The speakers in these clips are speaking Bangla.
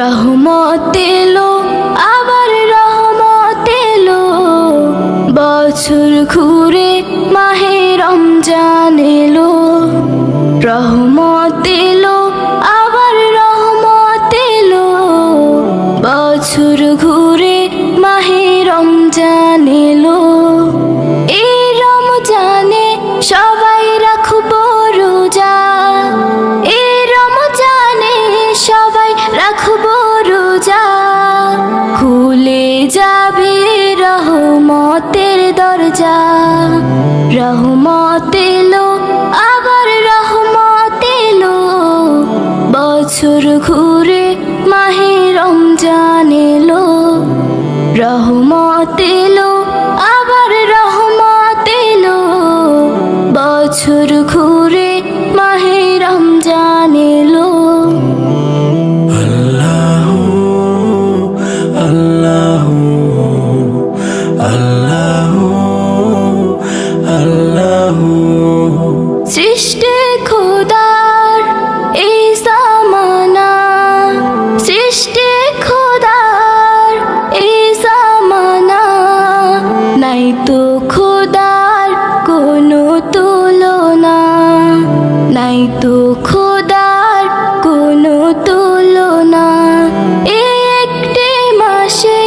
রহমত এলো আবার রহমত এলো, বছর ঘুরে মাহে রমজান এলো। রহমত এলো আবার রহমত এলো, বছর ঘুরে মাহে রমজান এলো। এই রমজানে সবাই রাখবো রোজা, এই রমজানে সবাই রাখবো রোজা। খুলে যাবে রহমতের দরজা। রহমত এলো আবার রহমত এলো, বছর ঘুরে মাহে রমজান এলো। রহমত এলো আবার রহমত এলো, বছর ঘুরে মাহে রমজান এলো। আল্লাহু আল্লাহু আল্লাহু আল্লাহু। সৃষ্টি খোদার এই জামানা, সৃষ্টি খোদার এই জামানা, নাই তো খোদার কোনো তুলনা, নাই তো খোদার কোনো তুলনা। এই একটি মাসে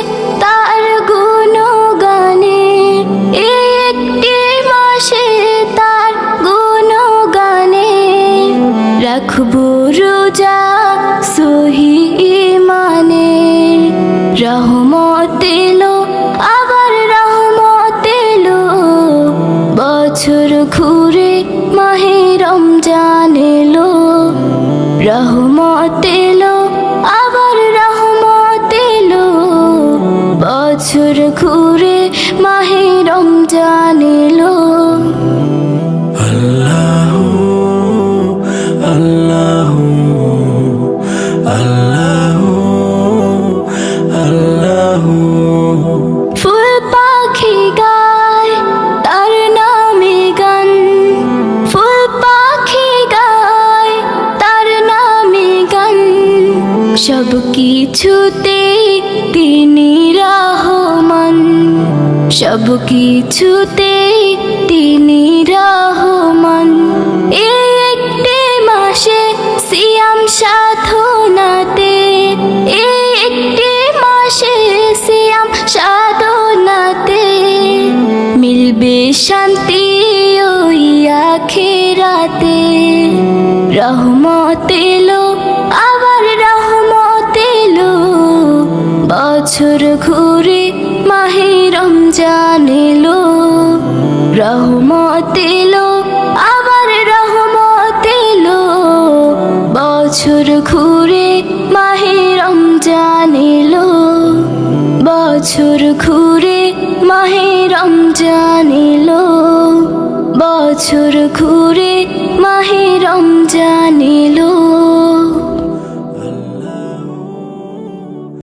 তার গুণগানে, এই একটি মাসে তার গুণগানে, রাখবো রোজা সহি ঈমানে। রহমত এলো আবার রহমত এলো, বছর ঘুরে মাহে রমজান এলো। রহমত এলো আবার রহমত এলো, বছর ঘুরে মাহে রমজান এলো। আল্লাহু আল্লাহু আল্লাহু আল্লাহু। ফুল পাখি গায় তার নামে গান, ফুল পাখি গায় তার নামে গান, সব কিছুতে তিনি রহমান, সব কিছুতে তিনি রহমান। এই একটি মাসে সিয়াম সাধনাতে, এই একটি মাসে সিয়াম সাধনাতে, মিলবে শান্তি ওই আখিরাতে। রহমত এলো আবার রহমত এলো, বছর ঘুরে মাহে রমজান এলো। রহমত এলো আবার রহমত এলো, বছর ঘুরে মাহে রমজান এলো। বছর ঘুরে মাহে রমজান এলো, বছর ঘুরে মাহে রমজান এলো।